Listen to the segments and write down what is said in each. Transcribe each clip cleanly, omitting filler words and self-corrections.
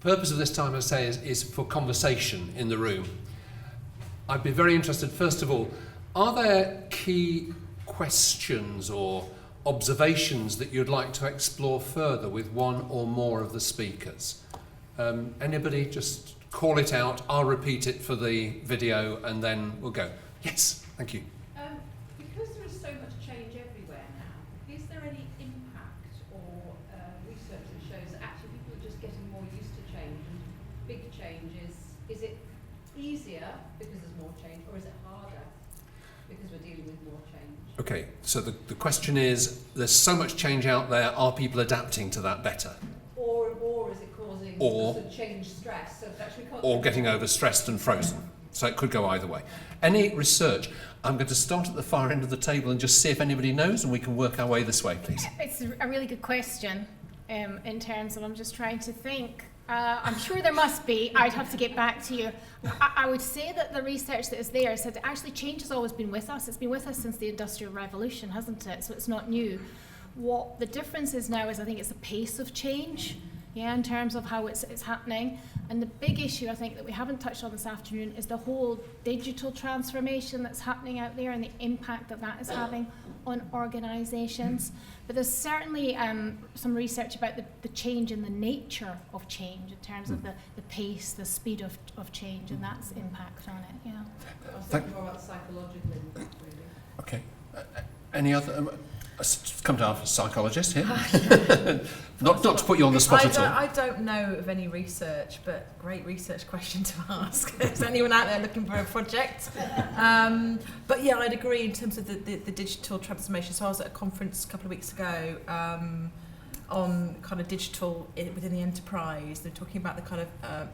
purpose of this time, I say, is for conversation in the room. I'd be very interested, first of all, are there key questions or observations that you'd like to explore further with one or more of the speakers? Anybody, just call it out. I'll repeat it for the video and then we'll go. Yes, thank you. Because there is so much change everywhere now, is there any impact or research that shows that actually people are just getting more used to change, and big change is it easier because there's more change, or is it harder because we're dealing with more change? Okay, so the question is, there's so much change out there, are people adapting to that better? Or is it causing sort of change stress? So actually we can't, or getting overstressed and frozen. So it could go either way. Any research? I'm going to start at the far end of the table and just see if anybody knows, and we can work our way this way, please. It's a really good question in terms of, I'm just trying to think. I'm sure there must be. I'd have to get back to you. I would say that the research that is there said that actually change has always been with us. It's been with us since the Industrial Revolution, hasn't it? So it's not new. What the difference is now is I think it's the pace of change, in terms of how it's happening. And the big issue I think that we haven't touched on this afternoon is the whole digital transformation that's happening out there and the impact that that is having on organisations. But there's certainly some research about the change in the nature of change in terms of the pace, the speed of change, and that's impact on it. Yeah. I was thinking more about the psychological impact, really. Okay. Any other? Come to our psychologist here. not to put you on the spot at all. I don't know of any research, but great research question to ask. Is anyone out there looking for a project? But yeah, I'd agree in terms of the digital transformation. So I was at a conference a couple of weeks ago on kind of digital within the enterprise. They're talking about the kind of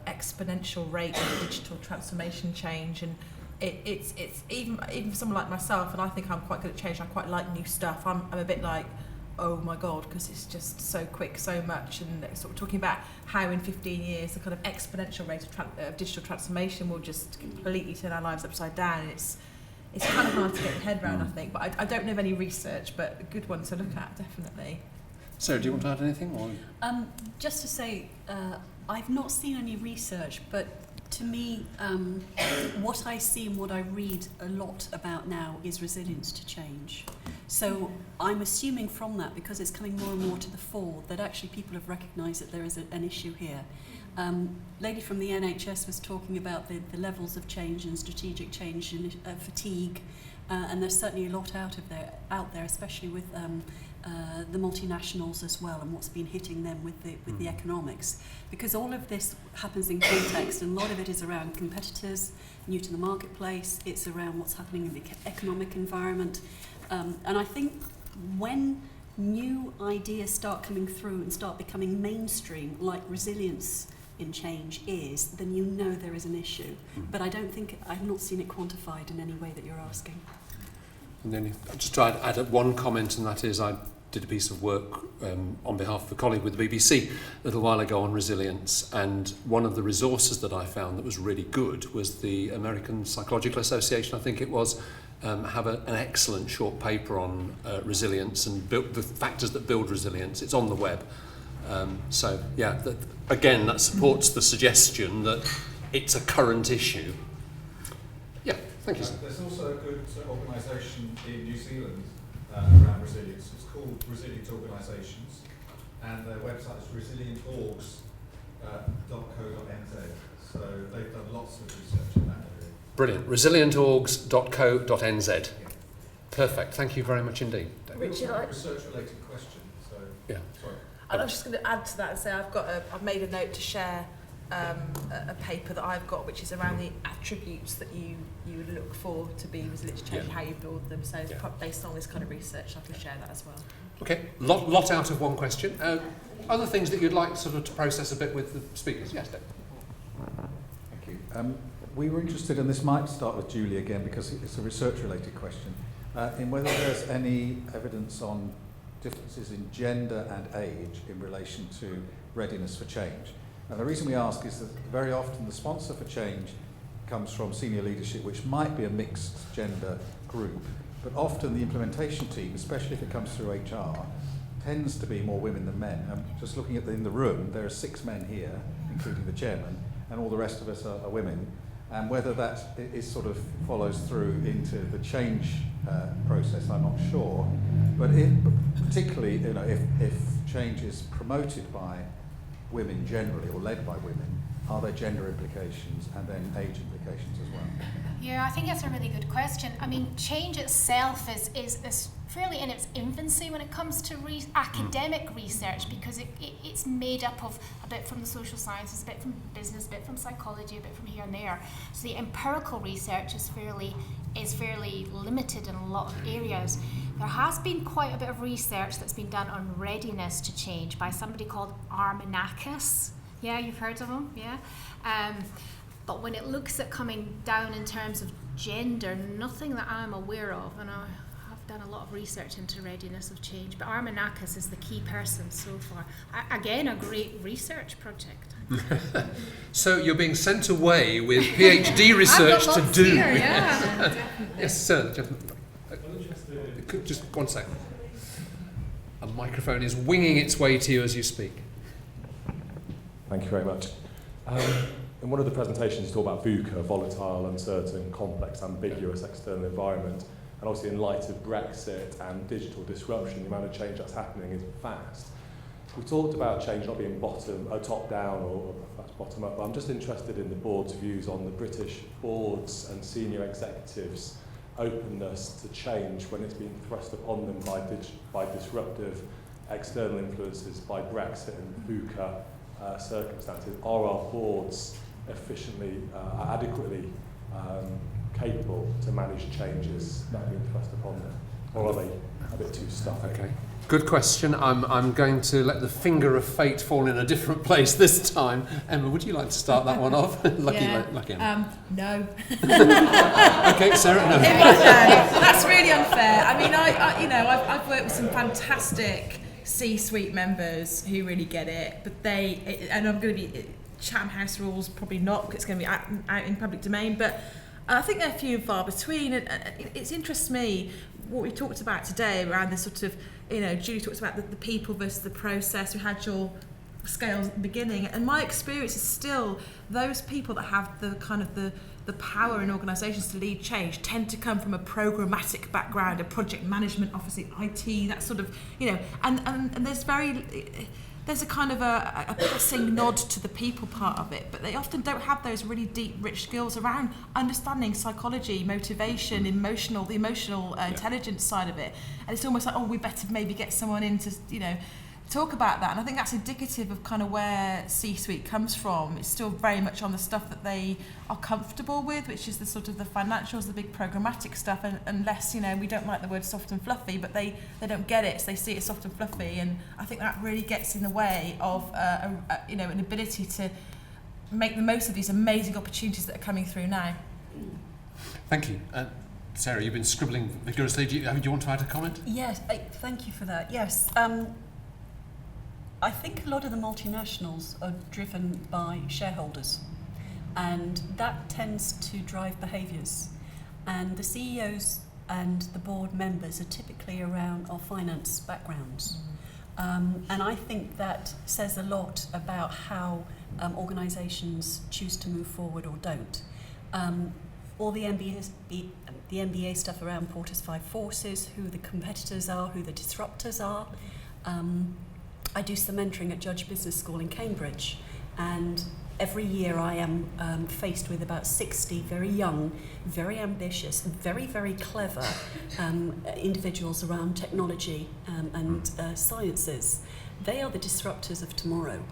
exponential rate of digital transformation change, and it's even for someone like myself, and I think I'm quite good at change. I quite like new stuff. I'm a bit like, oh my god, because it's just so quick, so much, and sort of talking about how in 15 years the kind of exponential rate of digital transformation will just completely turn our lives upside down. It's kind of hard to get your head around, I think, but I don't know of any research, but a good one to look at, definitely. Sarah, do you want to add anything? Or? Just to say, I've not seen any research, but to me, what I see and what I read a lot about now is resilience to change. So I'm assuming from that, because it's coming more and more to the fore, that actually people have recognised that there is an issue here. Lady from the NHS was talking about the levels of change and strategic change and fatigue, and there's certainly a lot out there, especially with the multinationals as well, and what's been hitting them with the economics, because all of this happens in context, and a lot of it is around competitors new to the marketplace. It's around what's happening in the economic environment, and I think when new ideas start coming through and start becoming mainstream, like resilience in change is, then you know there is an issue. But I've not seen it quantified in any way that you're asking. And then I'll just try to add one comment, and that is I did a piece of work on behalf of a colleague with the BBC a little while ago on resilience, and one of the resources that I found that was really good was the American Psychological Association, I think it was, have an excellent short paper on resilience and the factors that build resilience. It's on the web. So yeah, again, that supports the suggestion that it's a current issue. Yeah, thank you. There's also a good organisation in New Zealand around resilience. It's called Resilient Organisations, and their website is resilientorgs.co.nz. So they've done lots of research in that area. Brilliant. Resilientorgs.co.nz. Yeah. Perfect. Thank you very much indeed. Richard, a research-related question. So yeah. Sorry. And I'm just going to add to that and say I've made a note to share a paper that I've got, which is around the attributes that you would look for to be resilient to change, and how you build them. So based on this kind of research, I can share that as well. Okay, lot out of one question. Other things that you'd like sort of to process a bit with the speakers? Yes, Dave. Thank you. We were interested, and this might start with Julie again because it's a research-related question, in whether there's any evidence on differences in gender and age in relation to readiness for change. And the reason we ask is that very often the sponsor for change comes from senior leadership, which might be a mixed gender group, but often the implementation team, especially if it comes through HR, tends to be more women than men. Just looking at in the room, there are 6 men here, including the chairman, and all the rest of us are women. And whether that is sort of follows through into the change process, I'm not sure. But particularly, if change is promoted by women generally or led by women, are there gender implications and then age implications as well? Yeah, I think that's a really good question. I mean, change itself is fairly in its infancy when it comes to academic research, because it's made up of a bit from the social sciences, a bit from business, a bit from psychology, a bit from here and there. So the empirical research is fairly limited in a lot of areas. There has been quite a bit of research that's been done on readiness to change by somebody called Armenakis. Yeah, you've heard of him, yeah? But when it looks at coming down in terms of gender, nothing that I'm aware of, and I have done a lot of research into readiness of change, but Armenakis is the key person so far. Again, a great research project. So you're being sent away with PhD research to do. Here, yeah. Yes, sir. Just 1 second. A microphone is winging its way to you as you speak. Thank you very much. In one of the presentations, you talk about VUCA, volatile, uncertain, complex, ambiguous external environment. And obviously, in light of Brexit and digital disruption, the amount of change that's happening is fast. We talked about change not being top down or perhaps bottom up, but I'm just interested in the board's views on the British boards and senior executives' openness to change when it's been thrust upon them by disruptive external influences, by Brexit and VUCA circumstances. Are our boards efficiently, adequately capable to manage changes that have been thrust upon them? Or are they a bit too stuffy? Okay. Good question. I'm going to let the finger of fate fall in a different place this time. Emma, would you like to start that one off? Lucky Emma. No. Okay, Sarah, no. That's really unfair. I mean, I've worked with some fantastic C-suite members who really get it, but and I'm going to be Chatham House rules, probably not, because it's going to be out in public domain, but I think they're few and far between, and it interests me what we talked about today around the sort of, Julie talked about the people versus the process. We had your scales at the beginning, and my experience is still those people that have the kind of the power in organisations to lead change tend to come from a programmatic background, a project management, obviously IT, that sort of, and there's a kind of a passing nod to the people part of it, but they often don't have those really deep, rich skills around understanding psychology, motivation, the emotional intelligence side of it. And it's almost like, we better maybe get someone in to, talk about that. And I think that's indicative of kind of where C-suite comes from. It's still very much on the stuff that they are comfortable with, which is the sort of the financials, the big programmatic stuff, and less, we don't like the word soft and fluffy, but they don't get it, so they see it as soft and fluffy, and I think that really gets in the way of an ability to make the most of these amazing opportunities that are coming through now. Thank you. Sarah, you've been scribbling vigorously. Do you want to add a comment? Yes, thank you for that. Yes. I think a lot of the multinationals are driven by shareholders, and that tends to drive behaviours. And the CEOs and the board members are typically around our finance backgrounds. And I think that says a lot about how organisations choose to move forward or don't. All the MBA stuff around Porter's 5 Forces, who the competitors are, who the disruptors are. I do some mentoring at Judge Business School in Cambridge, and every year I am faced with about 60 very young, very ambitious, very, very clever individuals around technology and sciences. They are the disruptors of tomorrow.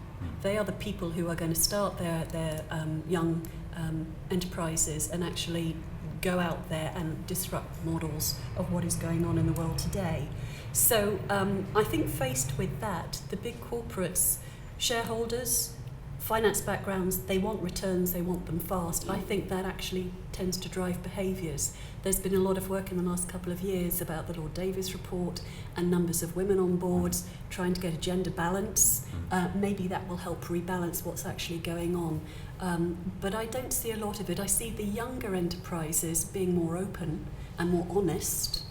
They are the people who are going to start their young enterprises and actually go out there and disrupt models of what is going on in the world today. So I think faced with that, the big corporates, shareholders, finance backgrounds, they want returns, they want them fast. I think that actually tends to drive behaviours. There's been a lot of work in the last couple of years about the Lord Davies report and numbers of women on boards, trying to get a gender balance. Maybe that will help rebalance what's actually going on. But I don't see a lot of it. I see the younger enterprises being more open and more honest.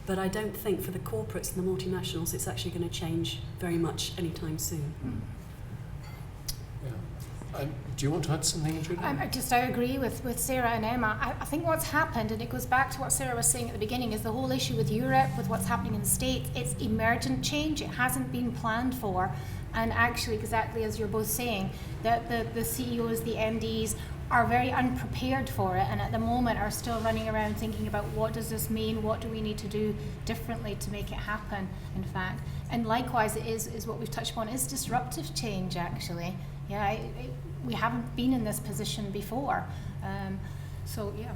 But I don't think for the corporates and the multinationals it's actually going to change very much anytime soon. Do you want to add something, Julie? I agree with Sarah and Emma. I think what's happened, and it goes back to what Sarah was saying at the beginning, is the whole issue with Europe, with what's happening in the States. It's emergent change. It hasn't been planned for. And actually, exactly as you're both saying, that the CEOs, the MDs are very unprepared for it, and at the moment are still running around thinking about what does this mean, what do we need to do differently to make it happen, in fact. And likewise, it is what we've touched upon, is disruptive change, actually. Yeah, we haven't been in this position before. So, yeah.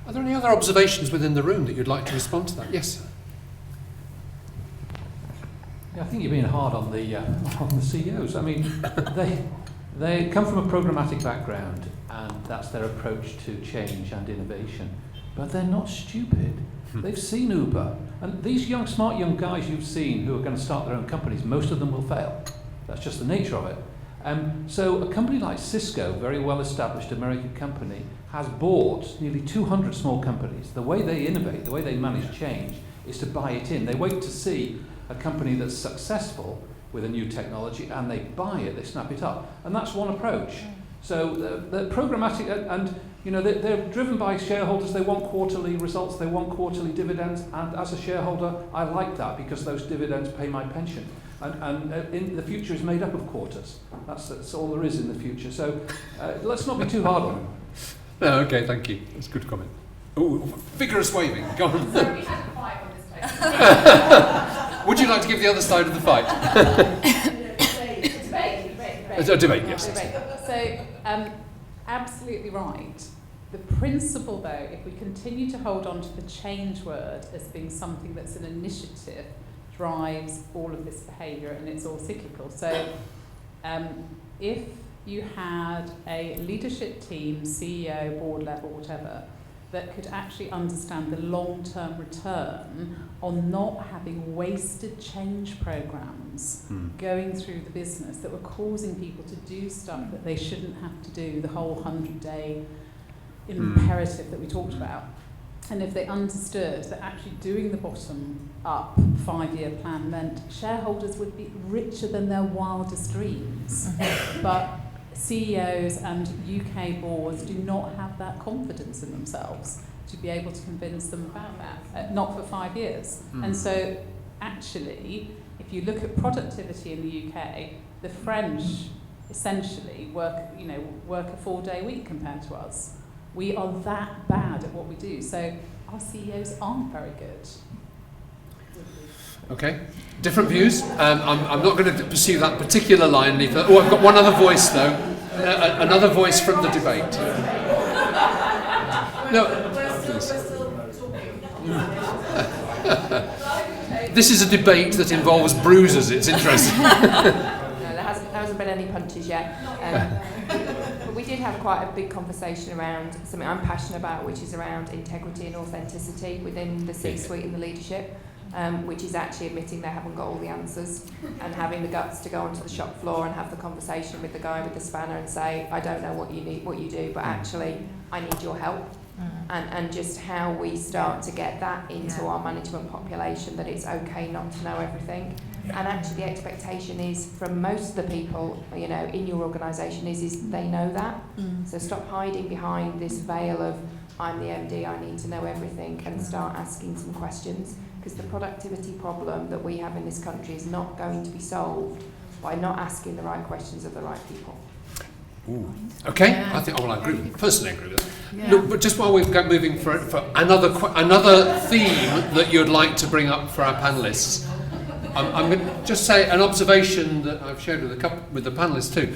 Are there any other observations within the room that you'd like to respond to that? Yes, sir. Yeah, I think you're being hard on the CEOs. I mean, they come from a programmatic background, and that's their approach to change and innovation. But they're not stupid. They've seen Uber. And these smart young guys you've seen who are going to start their own companies, most of them will fail. That's just the nature of it. So a company like Cisco, very well-established American company, has bought nearly 200 small companies. The way they innovate, the way they manage change, is to buy it in. They wait to see a company that's successful with a new technology, and they buy it, they snap it up. And that's one approach. So the programmatic, and they're driven by shareholders. They want quarterly results, they want quarterly dividends, and as a shareholder, I like that because those dividends pay my pension. And in the future is made up of quarters. That's all there is in the future. So let's not be too hard on them. No, okay, thank you. That's a good comment. Oh, vigorous waving. Go on. So we had a fight on this place. Would you like to give the other side of the fight? Debate. A debate, yes. So, absolutely right. The principle, though, if we continue to hold on to the change word as being something that's an initiative, drives all of this behaviour, and it's all cyclical. So, if you had a leadership team, CEO, board level, whatever, that could actually understand the long-term return on not having wasted change programs going through the business that were causing people to do stuff that they shouldn't have to do, the whole 100-day imperative that we talked about. And if they understood that actually doing the bottom-up 5-year plan meant shareholders would be richer than their wildest dreams, but CEOs and UK boards do not have that confidence in themselves to be able to convince them about that, not for 5 years. And so actually, if you look at productivity in the UK, the French essentially work a 4-day week compared to us. We are that bad at what we do. So our CEOs aren't very good. Okay, different views. I'm not going to pursue that particular line any further. Oh, I've got one other voice though. Another voice from the debate. No. This is a debate that involves bruises. It's interesting. No, there hasn't been any punches yet. But we did have quite a big conversation around something I'm passionate about, which is around integrity and authenticity within the C-suite and the leadership. Which is actually admitting they haven't got all the answers and having the guts to go onto the shop floor and have the conversation with the guy with the spanner and say, I don't know what you need, what you do, but actually I need your help. And just how we start to get that into our management population, that it's okay not to know everything. And actually the expectation is from most of the people, in your organisation is they know that. So stop hiding behind this veil of I'm the MD, I need to know everything, and start asking some questions. Because the productivity problem that we have in this country is not going to be solved by not asking the right questions of the right people. Ooh. Okay, yeah. I agree. Personally agree with that. Yeah. Look, but just while we're moving for another theme that you'd like to bring up for our panellists, I'm going to just say an observation that I've shared with the panellists too.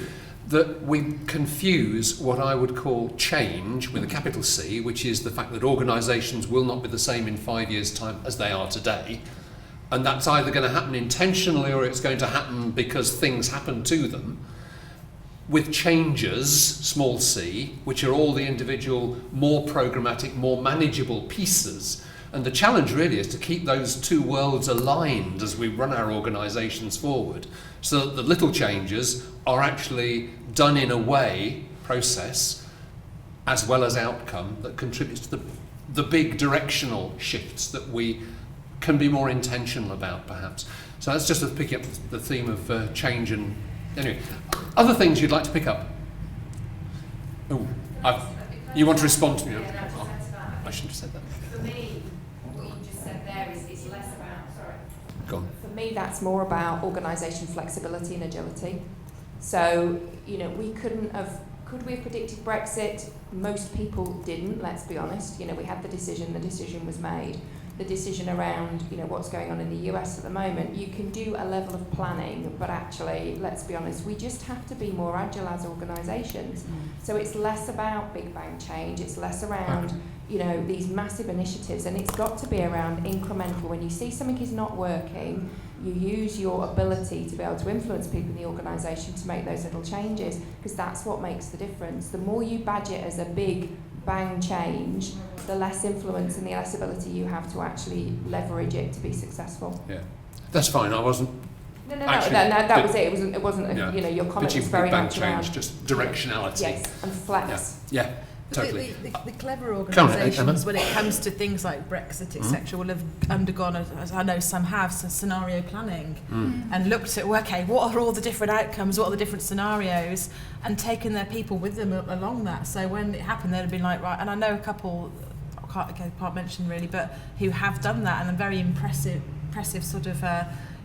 That we confuse what I would call change with a capital C, which is the fact that organisations will not be the same in 5 years' time as they are today. And that's either going to happen intentionally or it's going to happen because things happen to them. With changes, small c, which are all the individual, more programmatic, more manageable pieces. And the challenge really is to keep those two worlds aligned as we run our organisations forward, so that the little changes are actually done in a way, process, as well as outcome, that contributes to the big directional shifts that we can be more intentional about, perhaps. So that's just to pick up the theme of change. And anyway, other things you'd like to pick up? Oh, you want to respond to me? I shouldn't have said that. For me, what you just said there is less about, sorry. Go on. For me, that's more about organisation flexibility and agility. So, you know, could we have predicted Brexit? Most people didn't, let's be honest. You know, we had the decision was made. The decision around, you know, what's going on in the US at the moment, you can do a level of planning, but actually, let's be honest, we just have to be more agile as organisations. So it's less about big bang change, it's less around, you know, these massive initiatives, and it's got to be around incremental. When you see something is not working, you use your ability to be able to influence people in the organisation to make those little changes, because that's what makes the difference. The more you badge it as a big bang change, the less influence and the less ability you have to actually leverage it to be successful. Yeah, that's fine. I wasn't. No, actually, that was it. It wasn't. Yeah. You know, your comment But was very bang much change, around just directionality. yes, and flex. Yeah, totally. The clever Come on, organisations, Emma. when it comes to things like Brexit, etc., will have undergone, as I know some have, scenario planning and looked at, well, okay, what are all the different outcomes, what are the different scenarios, and taken their people with them along that. So when it happened, they'd have been like, right, and I know a couple, I can't mention really, but who have done that, and a very impressive sort of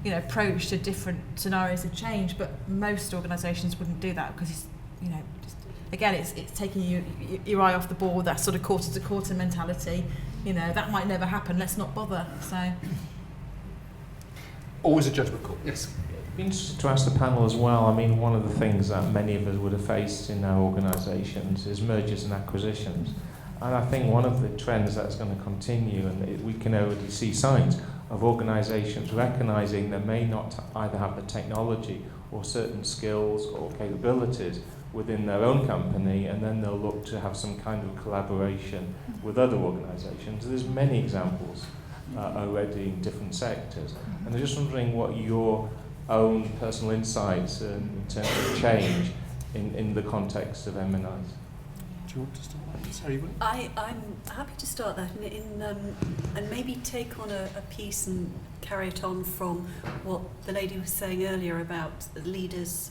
you know, approach to different scenarios of change. But most organisations wouldn't do that because it's, you know, just, again, it's taking your eye off the ball. That sort of quarter to quarter mentality. You know, that might never happen. Let's not bother. So Always a judgment call. Yes. I'd be interested to ask the panel as well. I mean, one of the things that many of us would have faced in our organisations is mergers and acquisitions. And I think one of the trends that's going to continue, and we can already see signs of organisations recognising they may not either have the technology or certain skills or capabilities within their own company, and then they'll look to have some kind of collaboration with other organisations. There's many examples already in different sectors. And I'm just wondering what your own personal insights in terms of change in the context of M&Is. Do you want to start? Sorry, I'm happy to start that and maybe take on a piece and carry it on from what the lady was saying earlier about leaders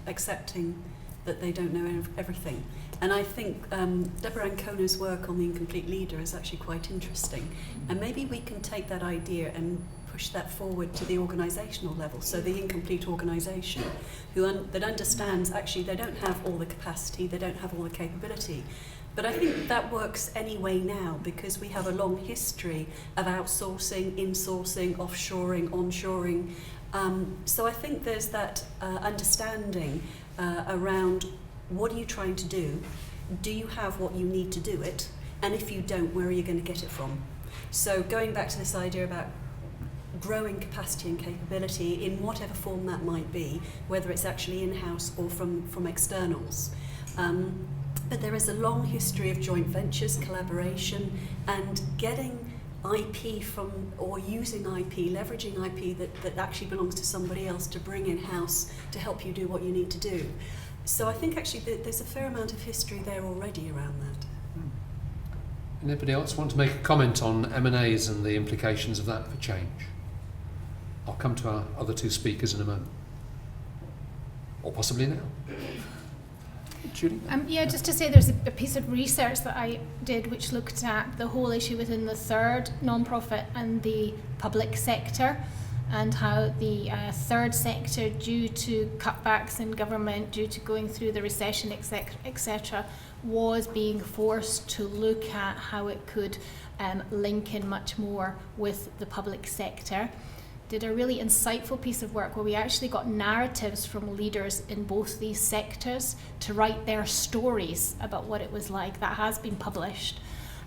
accepting that they don't know everything. And I think Deborah Ancona's work on the incomplete leader is actually quite interesting. And maybe we can take that idea and push that forward to the organisational level. So the incomplete organisation that understands actually they don't have all the capacity, they don't have all the capability. But I think that works anyway now because we have a long history of outsourcing, insourcing, offshoring, onshoring. So I think there's that understanding around what are you trying to do? Do you have what you need to do it? And if you don't, where are you going to get it from? So going back to this idea about growing capacity and capability in whatever form that might be, whether it's actually in-house or from externals. But there is a long history of joint ventures, collaboration, and getting IP from, or using IP, leveraging IP that actually belongs to somebody else to bring in-house to help you do what you need to do. So I think actually there's a fair amount of history there already around that. Anybody else want to make a comment on M&As and the implications of that for change? I'll come to our other two speakers in a moment. Or possibly now. Julie? Yeah, just to say there's a piece of research that I did which looked at the whole issue within the third non-profit and the public sector, and how the third sector, due to cutbacks in government, due to going through the recession, etc., was being forced to look at how it could link in much more with the public sector. Did a really insightful piece of work where we actually got narratives from leaders in both these sectors to write their stories about what it was like. That has been published,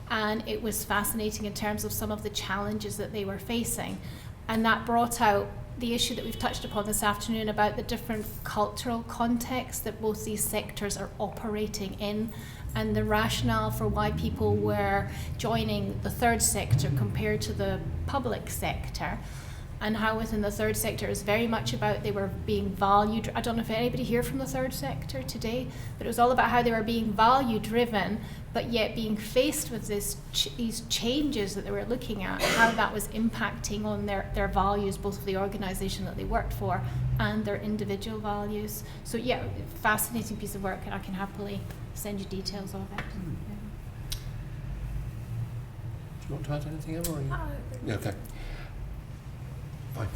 and it was fascinating in terms of some of the challenges that they were facing. And that brought out the issue that we've touched upon this afternoon about the different cultural contexts that both these sectors are operating in, and the rationale for why people were joining the third sector compared to the public sector, and how within the third sector is very much about they were being valued. I don't know if anybody here from the third sector today, but it was all about how they were being value driven, but yet being faced with these changes that they were looking at, how that was impacting on their values, both of the organisation that they worked for and their individual values. So yeah, fascinating piece of work, and I can happily send you details of it. Do you want to add anything, Emma? Or you? Yeah, okay. Fine.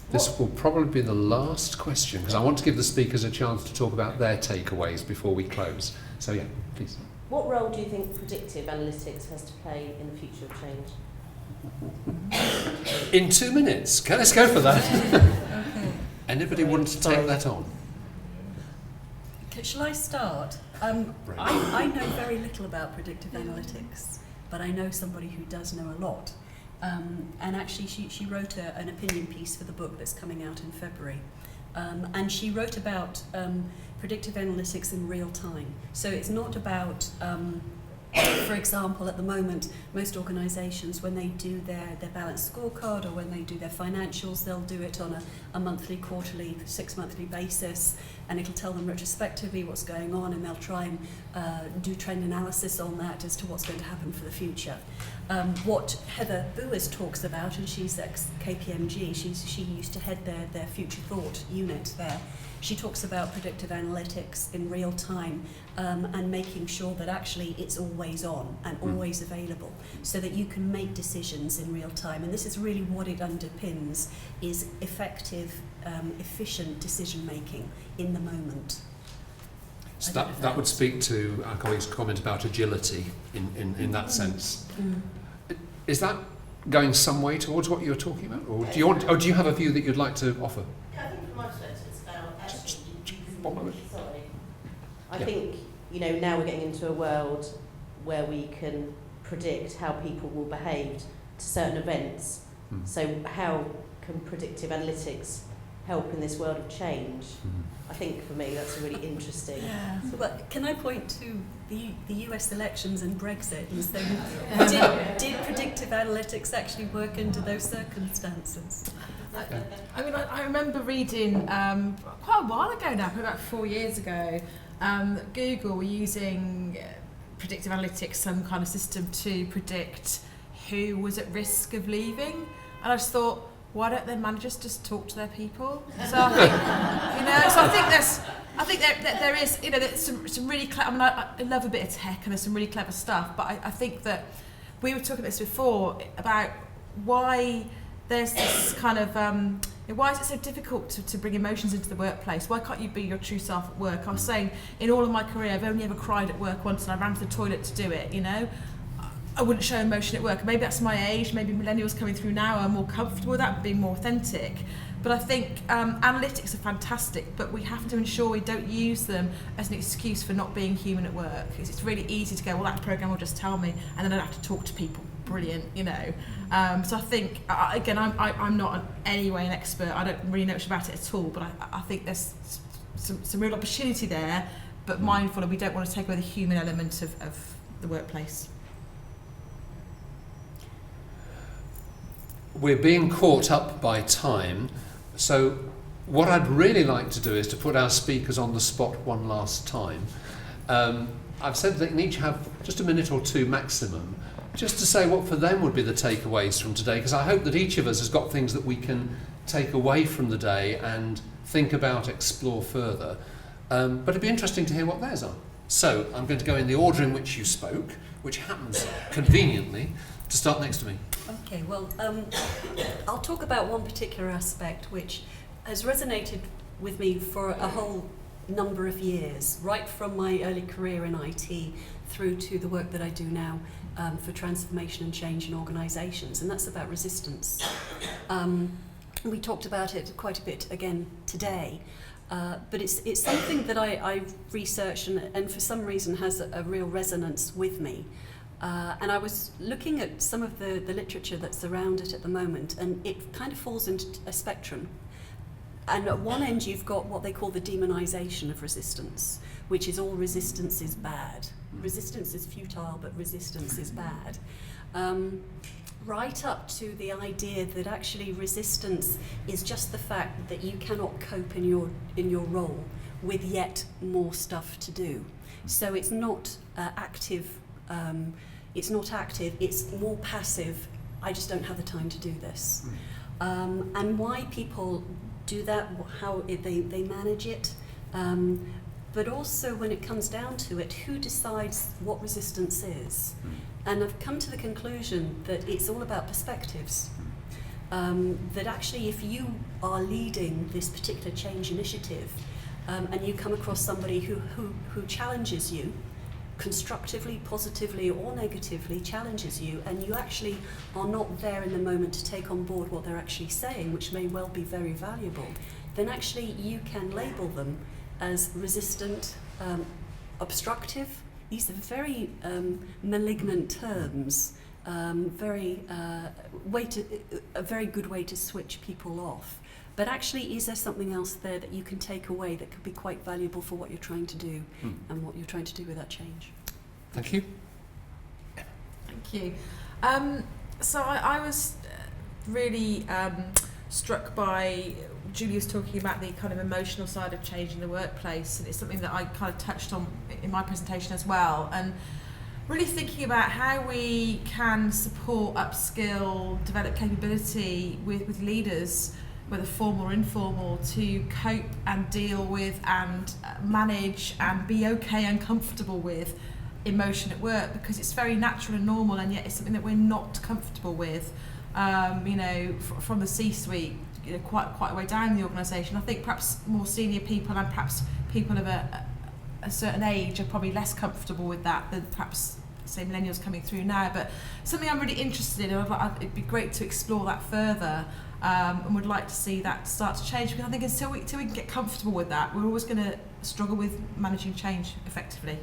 This will probably be the last question, because I want to give the speakers a chance to talk about their takeaways before we close. So yeah, please. What role do you think predictive analytics has to play in the future of change? In 2 minutes. Okay, let's go for that. Okay. Anybody want to take that on? Shall I start? I know very little about predictive analytics, but I know somebody who does know a lot. And actually she wrote an opinion piece for the book that's coming out in February. And she wrote about predictive analytics in real time. So it's not about, for example, at the moment, most organisations, when they do their balanced scorecard or when they do their financials, they'll do it on a monthly, quarterly, 6-monthly basis, and it'll tell them retrospectively what's going on, and they'll try and do trend analysis on that as to what's going to happen for the future. What Heather Buers talks about, and she's ex-KPMG, she used to head their Future Thought unit there. She talks about predictive analytics in real time and making sure that actually it's always on and always available, so that you can make decisions in real time. And this is really what it underpins, is effective, efficient decision making in the moment. So that would speak to our colleague's comment about agility in that sense. Is that going some way towards what you're talking about, or do you have a view that you'd like to offer? Yeah, I think from my perspective it's about actually I think, you know, now we're getting into a world where we can predict how people will behave to certain events. So how can predictive analytics help in this world of change? I think for me that's a really interesting. Yeah. But can I point to the US elections and Brexit and say, did predictive analytics actually work under those circumstances? I mean, I remember reading quite a while ago now, about 4 years ago, Google were using predictive analytics, some kind of system to predict who was at risk of leaving, and I just thought, why don't their managers just talk to their people? So I think, I think there is, you know, there's some really clever. I mean, I love a bit of tech, and there's some really clever stuff. But I think that we were talking about this before about why there's this kind of why is it so difficult to bring emotions into the workplace? Why can't you be your true self at work? I was saying, in all of my career, I've only ever cried at work once, and I ran to the toilet to do it. You know. I wouldn't show emotion at work. Maybe that's my age, maybe millennials coming through now are more comfortable with that, being more authentic. But I think analytics are fantastic, but we have to ensure we don't use them as an excuse for not being human at work. Because it's really easy to go, well, that program will just tell me, and then I don't have to talk to people. Brilliant, you know. So I think, again, I'm not in any way an expert. I don't really know much about it at all, but I think there's some real opportunity there, but mindful that we don't want to take away the human element of the workplace. We're being caught up by time, so what I'd really like to do is to put our speakers on the spot one last time. I've said they can each have just a minute or two maximum, just to say what for them would be the takeaways from today, because I hope that each of us has got things that we can take away from the day and think about, explore further. But it'd be interesting to hear what theirs are. So I'm going to go in the order in which you spoke, which happens conveniently to start next to me. Okay, well, I'll talk about one particular aspect which has resonated with me for a whole number of years, right from my early career in IT through to the work that I do now for transformation and change in organisations, and that's about resistance. We talked about it quite a bit again today, but it's something that I've researched and for some reason has a real resonance with me. And I was looking at some of the literature that's around it at the moment, and it kind of falls into a spectrum. And at one end you've got what they call the demonization of resistance, which is all resistance is bad. Resistance is futile, but resistance is bad. Right up to the idea that actually resistance is just the fact that you cannot cope in your role with yet more stuff to do. So it's not active. It's not active. It's more passive. I just don't have the time to do this. And why people do that, how they manage it, but also when it comes down to it, who decides what resistance is? And I've come to the conclusion that it's all about perspectives. That actually, if you are leading this particular change initiative, and you come across somebody who challenges you, constructively, positively or negatively challenges you, and you actually are not there in the moment to take on board what they're actually saying, which may well be very valuable, then actually you can label them as resistant, obstructive. These are very malignant terms, a very good way to switch people off. But actually, is there something else there that you can take away that could be quite valuable for what you're trying to do and what you're trying to do with that change? Thank you. Thank you. So I was really struck by Julia's talking about the kind of emotional side of change in the workplace, and it's something that I kind of touched on in my presentation as well. And really thinking about how we can support, upskill, develop capability with leaders, whether formal or informal, to cope and deal with and manage and be okay and comfortable with emotion at work, because it's very natural and normal, and yet it's something that we're not comfortable with. From the C-suite, quite a way down in the organisation. I think perhaps more senior people and perhaps people of a certain age are probably less comfortable with that than perhaps, say, millennials coming through now. But something I'm really interested in, it'd be great to explore that further. And would like to see that start to change, because I think until we can get comfortable with that, we're always going to struggle with managing change effectively.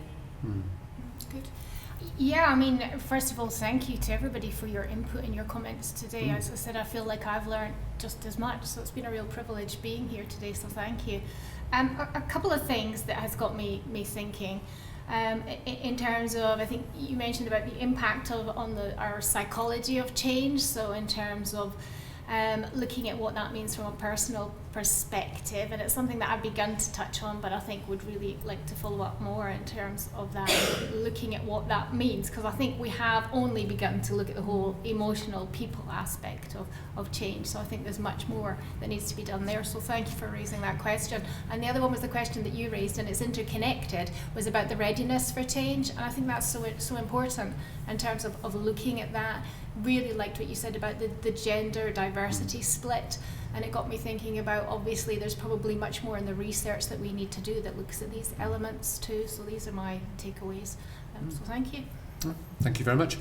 Good. Yeah, I mean, first of all, thank you to everybody for your input and your comments today. As I said, I feel like I've learned just as much, so it's been a real privilege being here today, so thank you. A couple of things that has got me thinking. In terms of, I think you mentioned about the impact on our psychology of change, so in terms of looking at what that means from a personal perspective, and it's something that I've begun to touch on, but I think would really like to follow up more in terms of that, looking at what that means, because I think we have only begun to look at the whole emotional people aspect of change, so I think there's much more that needs to be done there, so thank you for raising that question. And the other one was the question that you raised, and it's interconnected, was about the readiness for change, and I think that's so important in terms of looking at that. Really liked what you said about the gender diversity split, and it got me thinking about, obviously there's probably much more in the research that we need to do that looks at these elements too, so these are my takeaways. So thank you. Thank you very much.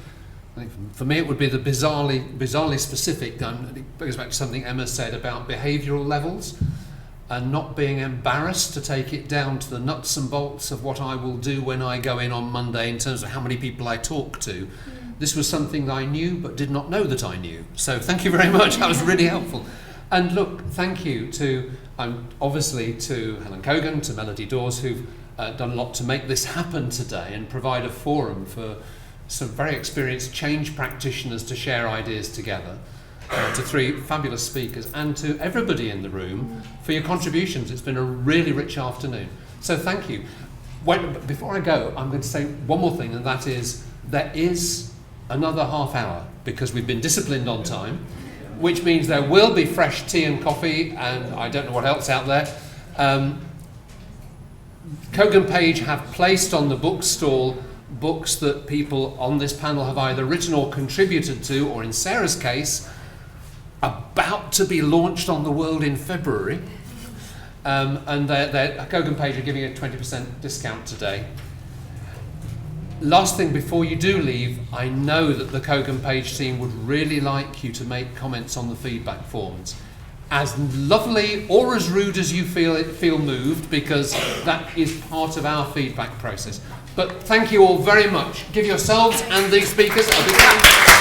I think for me it would be the bizarrely specific, it goes back to something Emma said about behavioural levels and not being embarrassed to take it down to the nuts and bolts of what I will do when I go in on Monday in terms of how many people I talk to. This was something that I knew but did not know that I knew. So thank you very much, that was really helpful. And look, thank you to, obviously to Helen Kogan, to Melody Dawes, who've done a lot to make this happen today and provide a forum for some very experienced change practitioners to share ideas together. To three fabulous speakers and to everybody in the room for your contributions. It's been a really rich afternoon. So thank you. Before I go, I'm going to say one more thing, and that is there is another half hour because we've been disciplined on time, which means there will be fresh tea and coffee and I don't know what else out there. Kogan Page have placed on the bookstall books that people on this panel have either written or contributed to, or in Sarah's case, about to be launched on the world in February. And Kogan Page are giving a 20% discount today. Last thing before you do leave, I know that the Kogan Page team would really like you to make comments on the feedback forms. As lovely or as rude as you feel moved, because that is part of our feedback process. But thank you all very much. Give yourselves and the speakers a big hand.